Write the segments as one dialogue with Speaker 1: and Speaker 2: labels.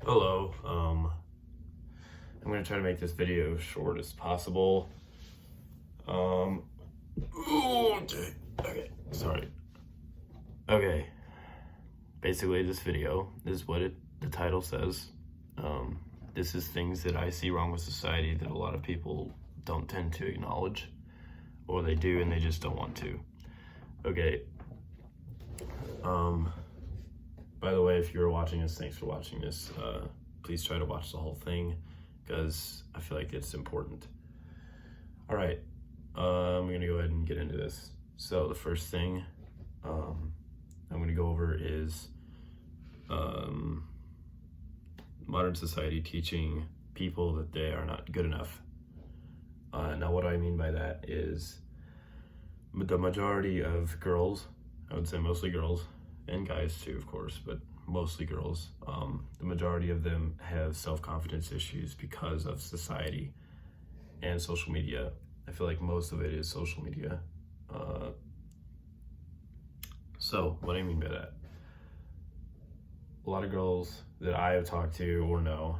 Speaker 1: Hello, I'm gonna try to make this video short as possible. Um, okay, sorry. Okay, basically this video is what the title says. Um, this is things that I see wrong with society that a lot of people don't tend to acknowledge, or they do and they just don't want to. Okay, by the way, if you're watching this, thanks for watching this. Please try to watch the whole thing because I feel like it's important. All right, I'm gonna go ahead and get into this. So the first thing I'm gonna go over is modern society teaching people that they are not good enough. Now what I mean by that is the majority of girls, I would say mostly girls, and guys too, of course, but mostly girls, the majority of them have self-confidence issues because of society and social media. I feel like most of it is social media. So what I mean by that, a lot of girls that I have talked to or know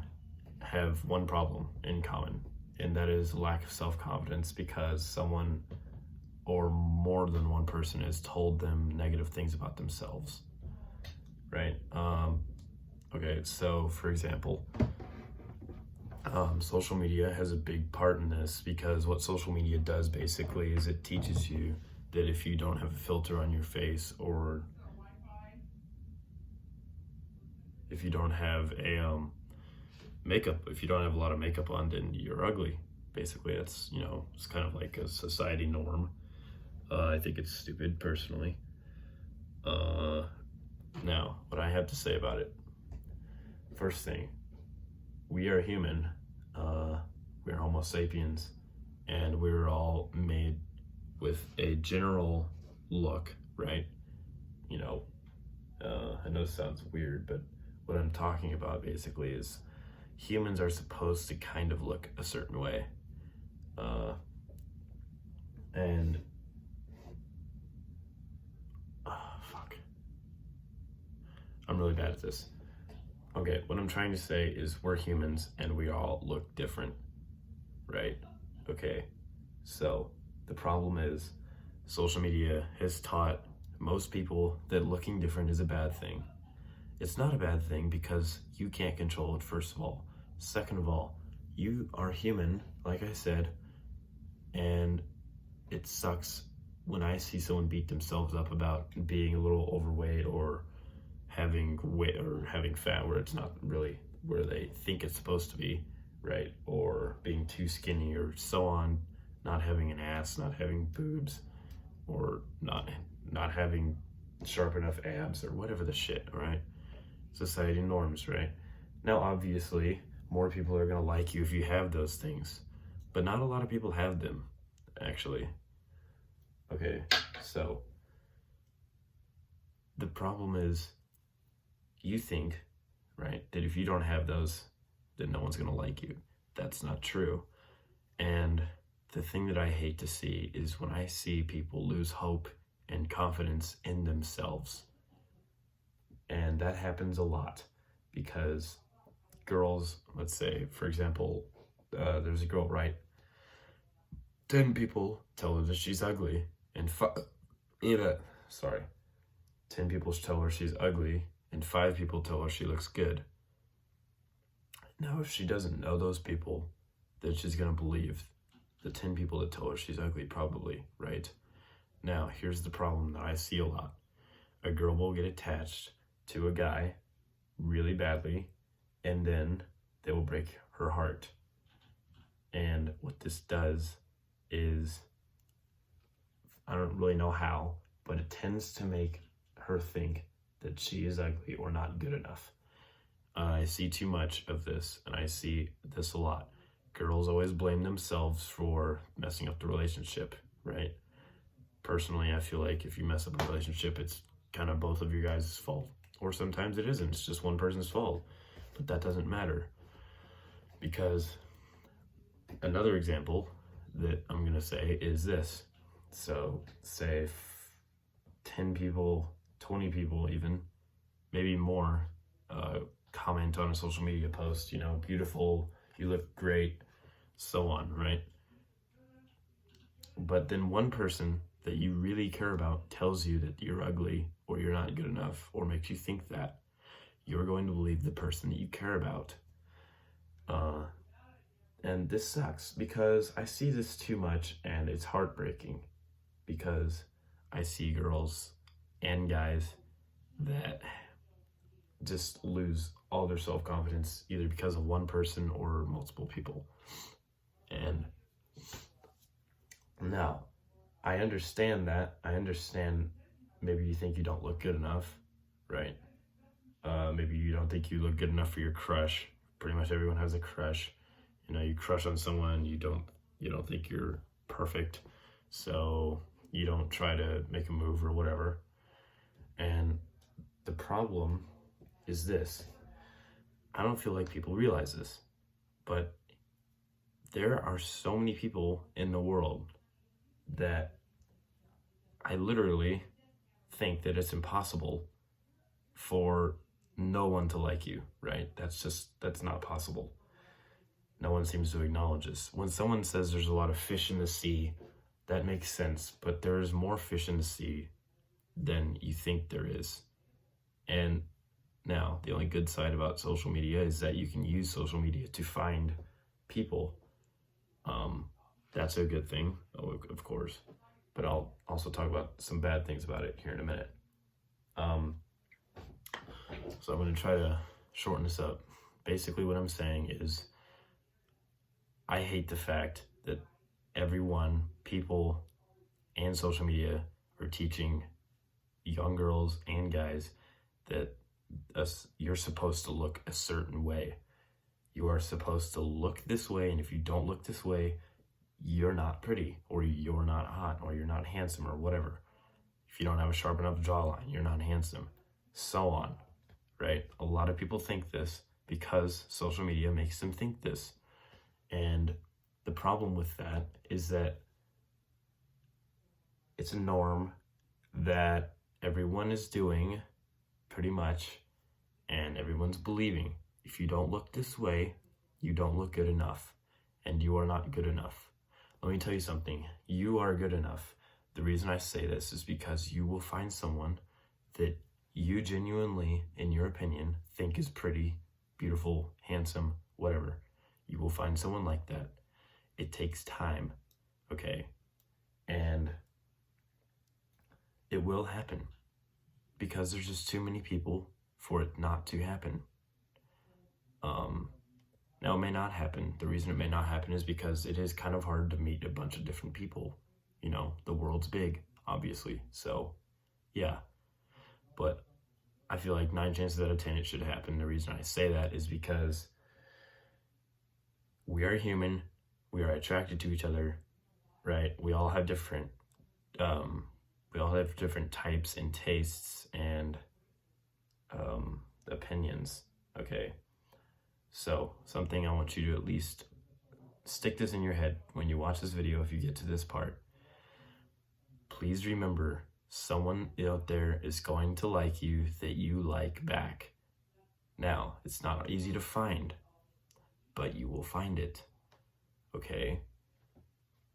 Speaker 1: have one problem in common, and that is lack of self-confidence because someone or more than one person has told them negative things about themselves, right? Okay, so for example, social media has a big part in this because what social media does basically is it teaches you that if you don't have a filter on your face, or if you don't have a makeup, if you don't have a lot of makeup on, then you're ugly. Basically, that's, it's kind of like a society norm. I think it's stupid, personally. Now, what I have to say about it. First thing, we are human. We're Homo sapiens, and we're all made with a general look, right? I know this sounds weird, but what I'm talking about basically is humans are supposed to kind of look a certain way. And fuck. I'm really bad at this. Okay, what I'm trying to say is we're humans and we all look different, right? Okay, so the problem is social media has taught most people that looking different is a bad thing. It's not a bad thing because you can't control it, first of all. Second of all, you are human, like I said, and it sucks when I see someone beat themselves up about being a little overweight or having weight or having fat where it's not really where they think it's supposed to be, right? Or being too skinny or so on, not having an ass, not having boobs, or not having sharp enough abs or whatever the shit, right? Society norms, right? Now, obviously, more people are gonna like you if you have those things, but not a lot of people have them, actually. Okay, so the problem is you think, right, that if you don't have those, then no one's gonna like you. That's not true. And the thing that I hate to see is when I see people lose hope and confidence in themselves. And that happens a lot because girls, let's say, for example, there's a girl, right? 10 people tell her that she's ugly, and 10 people tell her she's ugly, and 5 people tell her she looks good. Now, if she doesn't know those people, then she's gonna believe the 10 people that tell her she's ugly, probably, right? Now, here's the problem that I see a lot. A girl will get attached to a guy really badly, and then they will break her heart. And what this does is, I don't really know how, but it tends to make her think that she is ugly or not good enough. I see too much of this, and I see this a lot. Girls always blame themselves for messing up the relationship, right? Personally, I feel like if you mess up a relationship, it's kind of both of you guys' fault. Or sometimes it isn't, it's just one person's fault. But that doesn't matter. Because another example that I'm gonna say is this. So say 10 people, 20 people even, maybe more, comment on a social media post, beautiful, you look great, so on, right? But then one person that you really care about tells you that you're ugly or you're not good enough or makes you think that, you're going to believe the person that you care about. And this sucks because I see this too much, and it's heartbreaking because I see girls and guys that just lose all their self-confidence either because of one person or multiple people. And now, I understand that. I understand maybe you think you don't look good enough, right? Maybe you don't think you look good enough for your crush. Pretty much everyone has a crush. You crush on someone, you don't think you're perfect, so you don't try to make a move or whatever. And the problem is this. I don't feel like people realize this, but there are so many people in the world that I literally think that it's impossible for no one to like you, right? That's not possible. No one seems to acknowledge this. When someone says there's a lot of fish in the sea, that makes sense, but there's more fish in the sea than you think there is. And now, the only good side about social media is that you can use social media to find people. That's a good thing, of course, but I'll also talk about some bad things about it here in a minute. So I'm going to try to shorten this up. Basically, what I'm saying is I hate the fact that everyone, people, and social media are teaching young girls and guys that you're supposed to look a certain way. You are supposed to look this way, and if you don't look this way, you're not pretty, or you're not hot, or you're not handsome, or whatever. If you don't have a sharp enough jawline, you're not handsome, so on, right? A lot of people think this because social media makes them think this. And the problem with that is that it's a norm that everyone is doing pretty much, and everyone's believing. If you don't look this way, you don't look good enough, and you are not good enough. Let me tell you something. You are good enough. The reason I say this is because you will find someone that you genuinely, in your opinion, think is pretty, beautiful, handsome, whatever. You will find someone like that. It takes time, okay? And it will happen because there's just too many people for it not to happen. Now, it may not happen. The reason it may not happen is because it is kind of hard to meet a bunch of different people. The world's big, obviously. So, yeah. But I feel like 9 chances out of 10 it should happen. The reason I say that is because we are human. We are attracted to each other, right? We all have different types and tastes and opinions, okay? So, something I want you to at least stick this in your head when you watch this video, if you get to this part. Please remember, someone out there is going to like you that you like back. Now, it's not easy to find, but you will find it, okay?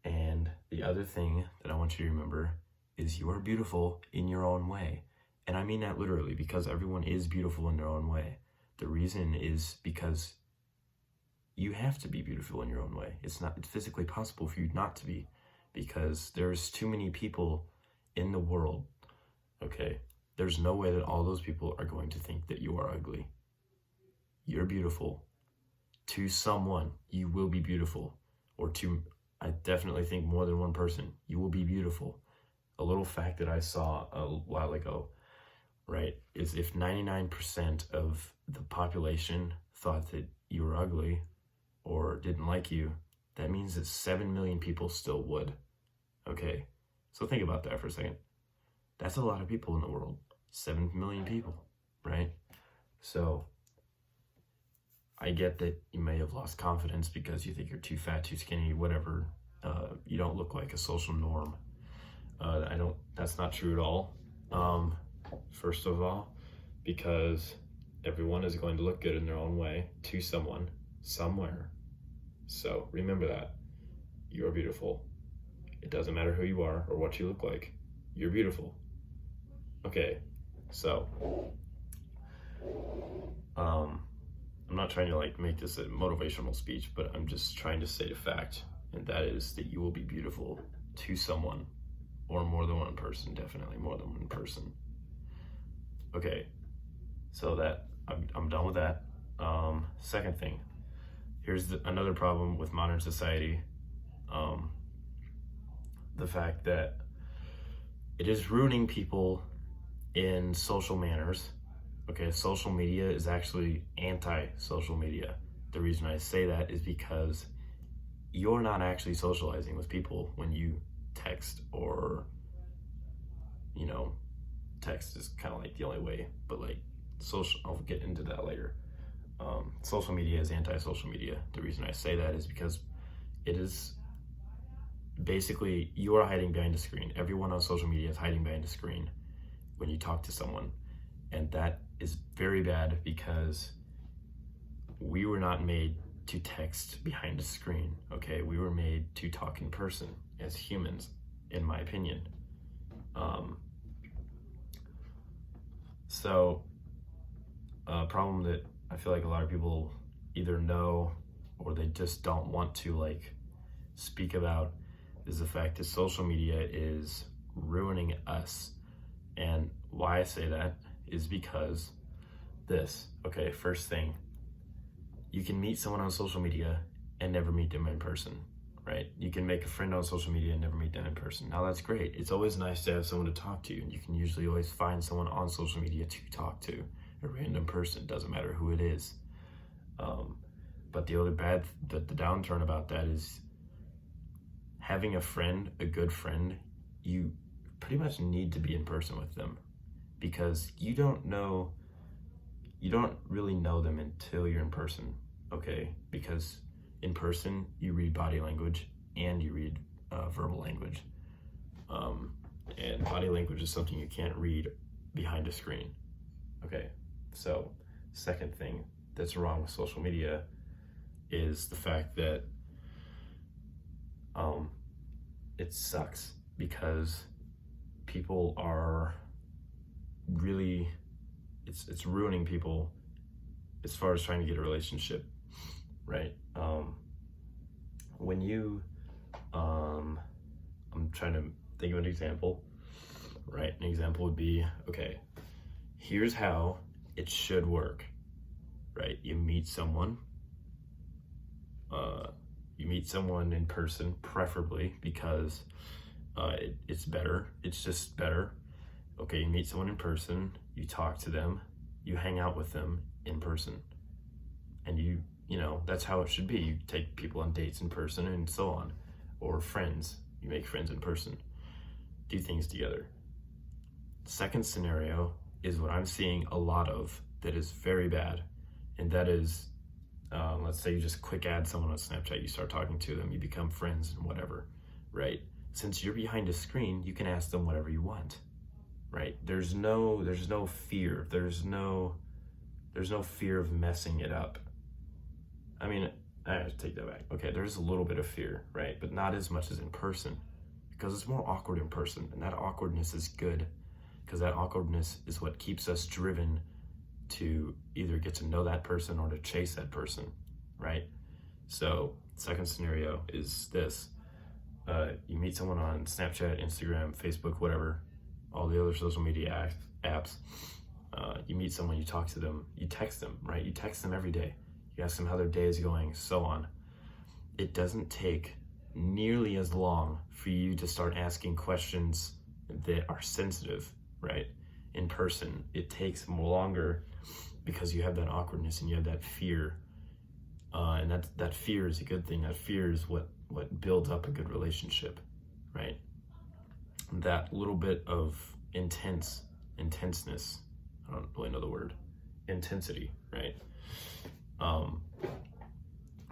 Speaker 1: And the other thing that I want you to remember is you are beautiful in your own way. And I mean that literally, because everyone is beautiful in their own way. The reason is because you have to be beautiful in your own way. It's physically possible for you not to be, because there's too many people in the world, okay? There's no way that all those people are going to think that you are ugly. You're beautiful. To someone, you will be beautiful. Or to, I definitely think more than one person, you will be beautiful. A little fact that I saw a while ago, right, is if 99% of the population thought that you were ugly or didn't like you, that means that 7 million people still would. Okay, so think about that for a second. That's a lot of people in the world. 7 million people, right? So I get that you may have lost confidence because you think you're too fat, too skinny, whatever. You don't look like a social norm. That's not true at all. First of all, because Everyone is going to look good in their own way to someone, somewhere. So remember that. You are beautiful. It doesn't matter who you are or what you look like. You're beautiful. Okay, so I'm not trying to like make this a motivational speech, but I'm just trying to state a fact, and that is that you will be beautiful to someone, or more than one person, definitely more than one person. Okay, so that I'm done with that. Second thing, here's another problem with modern society. The fact that it is ruining people in social manners. Okay, social media is actually anti-social media. The reason I say that is because you're not actually socializing with people when you text, or, you know, text is kind of like the only way, but like social, I'll get into that later. Social media is anti-social media. The reason I say that is because it is basically, you are hiding behind a screen. Everyone on social media is hiding behind a screen when you talk to someone. And that is very bad, because we were not made to text behind a screen, okay? We were made to talk in person as humans, in my opinion. So a problem that I feel like a lot of people either know or they just don't want to like speak about is the fact that social media is ruining us. And why I say that is because this, okay, first thing, you can meet someone on social media and never meet them in person, right? You can make a friend on social media and never meet them in person. Now that's great. It's always nice to have someone to talk to, and you can usually always find someone on social media to talk to, a random person, doesn't matter who it is. But the downturn about that is having a friend, a good friend, you pretty much need to be in person with them, because you don't really know them until you're in person, okay? Because in person, you read body language and you read verbal language. And body language is something you can't read behind a screen, okay? So, second thing that's wrong with social media is the fact that it sucks, because people are really, it's ruining people as far as trying to get a relationship, right? When you, I'm trying to think of an example, right? An example would be, okay, here's how it should work, right? You meet someone in person, preferably, because it's better. It's just better. Okay, you meet someone in person, you talk to them, you hang out with them in person, and you know, that's how it should be. You take people on dates in person and so on, or friends. You make friends in person, do things together. Second scenario is what I'm seeing a lot of that is very bad, and that is, let's say you just quick add someone on Snapchat, you start talking to them, you become friends and whatever, right? Since you're behind a screen, you can ask them whatever you want, right? There's no fear. There's no fear of messing it up. I mean, I have to take that back. Okay, there's a little bit of fear, right? But not as much as in person, because it's more awkward in person, and that awkwardness is good, because that awkwardness is what keeps us driven to either get to know that person or to chase that person, right? So, second scenario is this. You meet someone on Snapchat, Instagram, Facebook, whatever, all the other social media apps. You meet someone, you talk to them, you text them, right? You text them every day. You ask them how their day is going, so on. It doesn't take nearly as long for you to start asking questions that are sensitive, right? In person, it takes more longer because you have that awkwardness and you have that fear. And that fear is a good thing. That fear is what builds up a good relationship, right? That little bit of intenseness, I don't really know the word, intensity, right?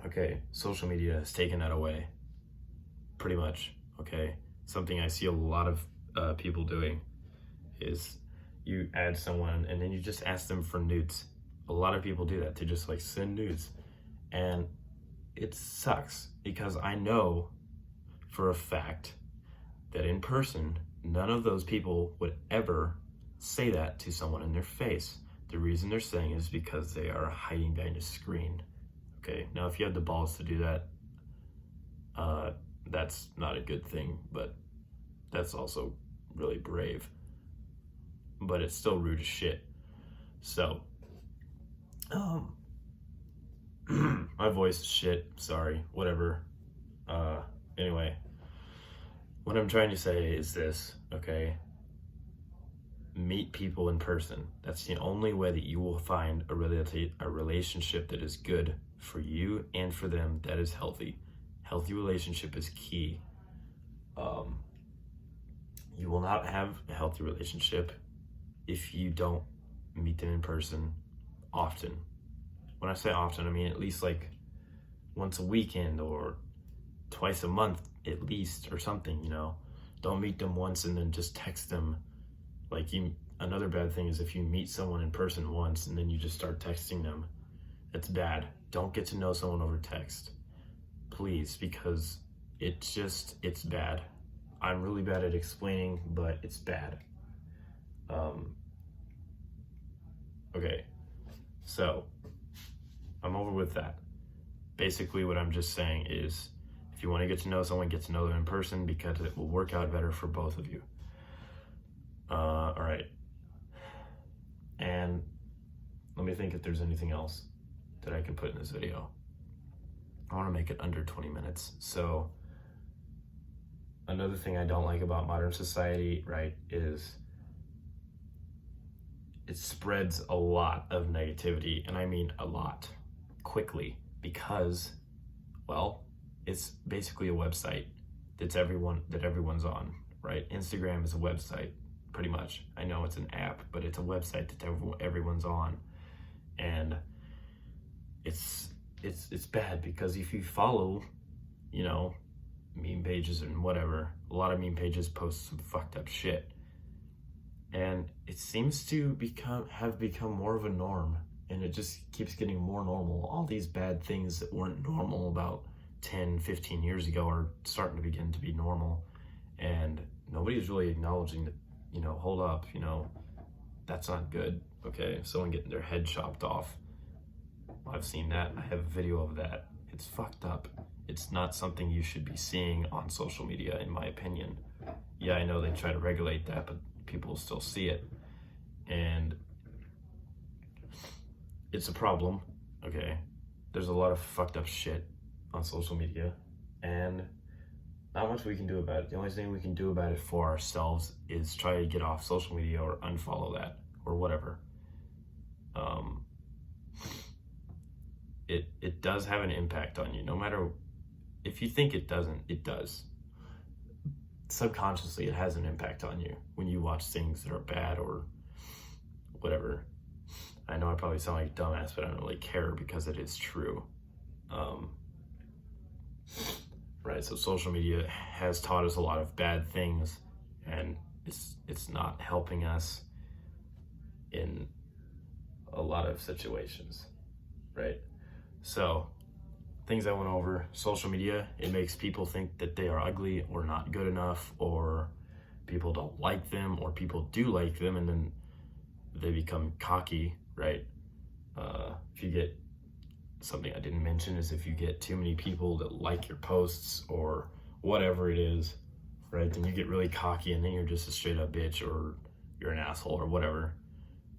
Speaker 1: Okay, social media has taken that away, pretty much, okay? Something I see a lot of people doing is you add someone and then you just ask them for nudes A lot of people do that. They just like send nudes. And it sucks because I know for a fact that in person, none of those people would ever say that to someone in their face. The reason they're saying is because they are hiding behind a screen. Okay, now if you have the balls to do that, that's not a good thing, but that's also really brave. But it's still rude as shit. So, my voice is shit, sorry, whatever. Anyway, what I'm trying to say is this, okay? Meet people in person. That's the only way that you will find a relationship that is good for you and for them, that is healthy. Healthy relationship is key. You will not have a healthy relationship if you don't meet them in person often. When I say often, I mean at least like once a weekend or twice a month at least, or something, you know. Don't meet them once and then just text them. Like, another bad thing is if you meet someone in person once and then you just start texting them. It's bad. Don't get to know someone over text, please, because it's bad. I'm really bad at explaining, but it's bad. Okay, so I'm over with that. Basically, what I'm just saying is, if you want to get to know someone, get to know them in person, because it will work out better for both of you. All right. And let me think if there's anything else that I can put in this video. I want to make it under 20 minutes. So another thing I don't like about modern society, right, is it spreads a lot of negativity, and I mean a lot, quickly, because, well, it's basically a website that everyone's on, right? Instagram is a website, pretty much. I know it's an app, but it's a website that everyone's on, and it's bad because if you follow, you know, meme pages and whatever, a lot of meme pages post some fucked up shit, and it seems to have become more of a norm, and it just keeps getting more normal. All these bad things that weren't normal about 10, 15 years ago are starting to begin to be normal, and nobody's really acknowledging that, you know, hold up, you know, that's not good, okay? Someone getting their head chopped off, I've seen that. I have a video of that. It's fucked up. It's not something you should be seeing on social media, in my opinion. Yeah, I know they try to regulate that, but people still see it, and it's a problem, okay? There's a lot of fucked up shit on social media, and not much we can do about it. The only thing we can do about it for ourselves is try to get off social media or unfollow that or whatever. It does have an impact on you, no matter if you think it doesn't, it does. Subconsciously, it has an impact on you when you watch things that are bad or whatever. I know I probably sound like a dumbass, but I don't really care because it is true. Right, so social media has taught us a lot of bad things, and it's not helping us in a lot of situations, right? So, things I went over, social media, it makes people think that they are ugly or not good enough, or people don't like them, or people do like them, and then they become cocky, right? If you get, something I didn't mention is if you get too many people that like your posts or whatever it is, right, then you get really cocky, and then you're just a straight up bitch, or you're an asshole, or whatever.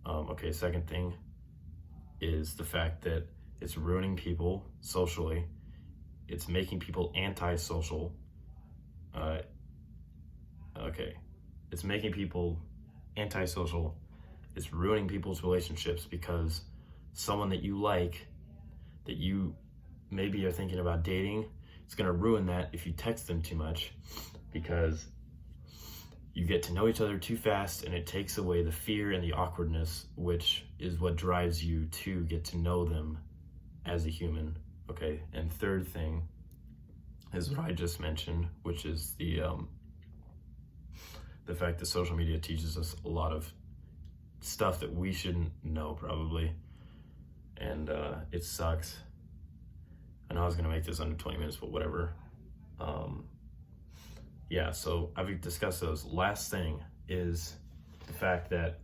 Speaker 1: Okay, second thing is the fact that it's ruining people socially. It's making people antisocial. It's making people antisocial. It's ruining people's relationships because someone that you like, that you maybe are thinking about dating, it's gonna ruin that if you text them too much, because you get to know each other too fast, and it takes away the fear and the awkwardness, which is what drives you to get to know them as a human, okay? And third thing is what I just mentioned, which is the fact that social media teaches us a lot of stuff that we shouldn't know, probably. and it sucks. I know I was gonna make this under 20 minutes, but whatever. Yeah, so I've discussed those. Last thing is the fact that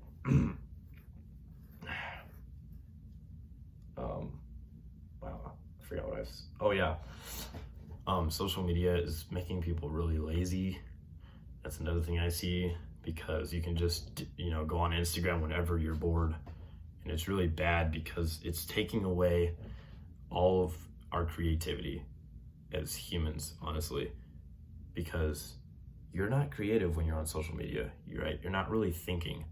Speaker 1: wow, I forgot what I was. Oh yeah, social media is making people really lazy. That's another thing I see, because you can just, go on Instagram whenever you're bored, and it's really bad because it's taking away all of our creativity as humans, honestly, because you're not creative when you're on social media. You're not really thinking.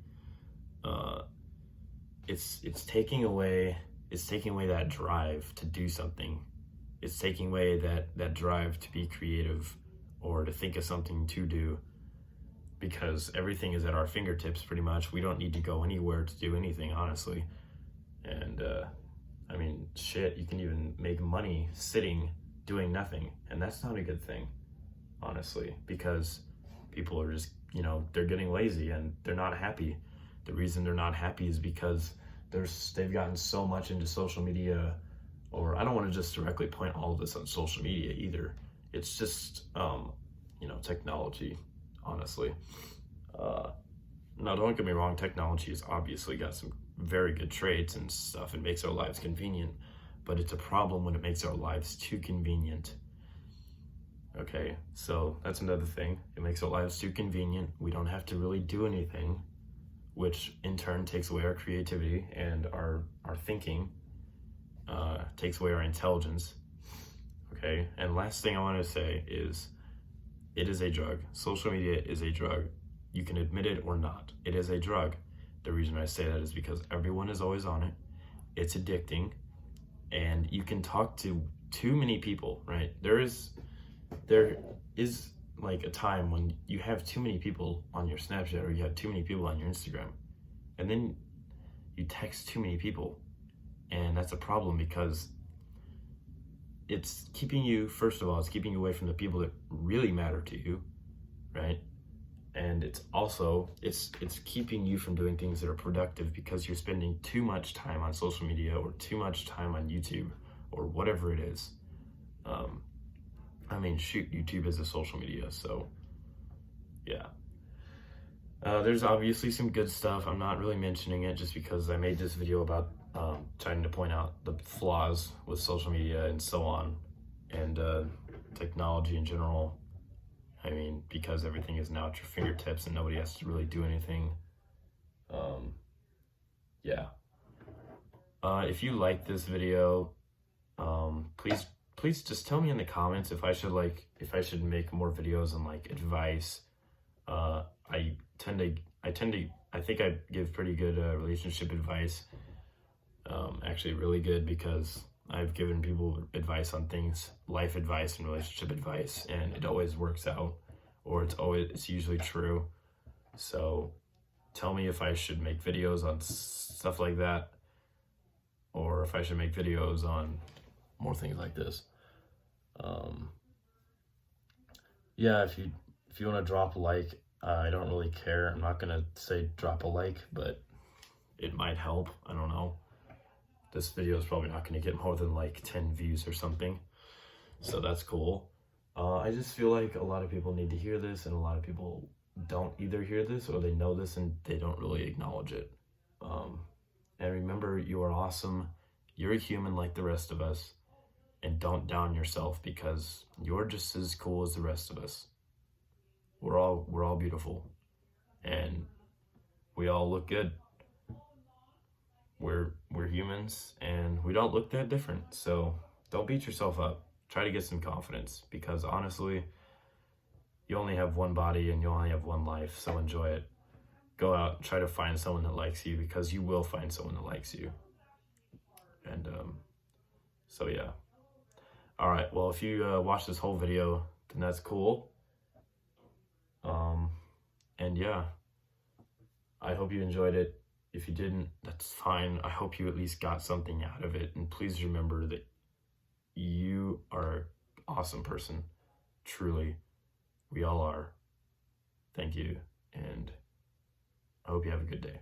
Speaker 1: It's taking away that drive to do something. It's taking away that drive to be creative or to think of something to do, because everything is at our fingertips pretty much. We don't need to go anywhere to do anything, honestly. And I mean, shit, you can even make money sitting doing nothing, and that's not a good thing, honestly, because people are just, they're getting lazy and they're not happy. The reason they're not happy is because they've gotten so much into social media, or I don't want to just directly point all of this on social media either. It's just, technology, honestly. Now, don't get me wrong, technology has obviously got some very good traits and stuff. It makes our lives convenient, but it's a problem when it makes our lives too convenient. Okay, so that's another thing. It makes our lives too convenient. We don't have to really do anything, which in turn takes away our creativity and our thinking, takes away our intelligence. Okay, and last thing I want to say is, it is a drug. Social media is a drug. You can admit it or not. It is a drug. The reason I say that is because everyone is always on it. It's addicting, and you can talk to too many people, right? There is like a time when you have too many people on your Snapchat, or you have too many people on your Instagram, and then you text too many people, and that's a problem, because it's keeping you, first of all, it's keeping you away from the people that really matter to you, right? And it's also, it's keeping you from doing things that are productive, because you're spending too much time on social media or too much time on YouTube or whatever it is. I mean, shoot, YouTube is a social media, so yeah. There's obviously some good stuff. I'm not really mentioning it just because I made this video about trying to point out the flaws with social media and so on, and technology in general. I mean, because everything is now at your fingertips and nobody has to really do anything. Yeah. If you like this video, please just tell me in the comments if I should make more videos on like advice. I think I give pretty good relationship advice. Actually really good, because I've given people advice on things, life advice and relationship advice, and it always works out, or it's usually true. So tell me if I should make videos on stuff like that, or if I should make videos on more things like this. Yeah, if you want to drop a like, I don't really care. I'm not gonna say drop a like, but it might help. I don't know. This video is probably not going to get more than like 10 views or something, so that's cool. I just feel like a lot of people need to hear this, and a lot of people don't either hear this, or they know this and they don't really acknowledge it. And remember, you are awesome. You're a human like the rest of us, and don't down yourself, because you're just as cool as the rest of us. We're all beautiful, and we all look good. We're humans, and we don't look that different, so don't beat yourself up. Try to get some confidence, because honestly, you only have one body and you only have one life, so enjoy it. Go out and try to find someone that likes you, because you will find someone that likes you. And so yeah. Alright, well, if you watch this whole video, then that's cool. And yeah, I hope you enjoyed it. If you didn't, that's fine. I hope you at least got something out of it. And please remember that you are an awesome person. Truly. We all are. Thank you. And I hope you have a good day.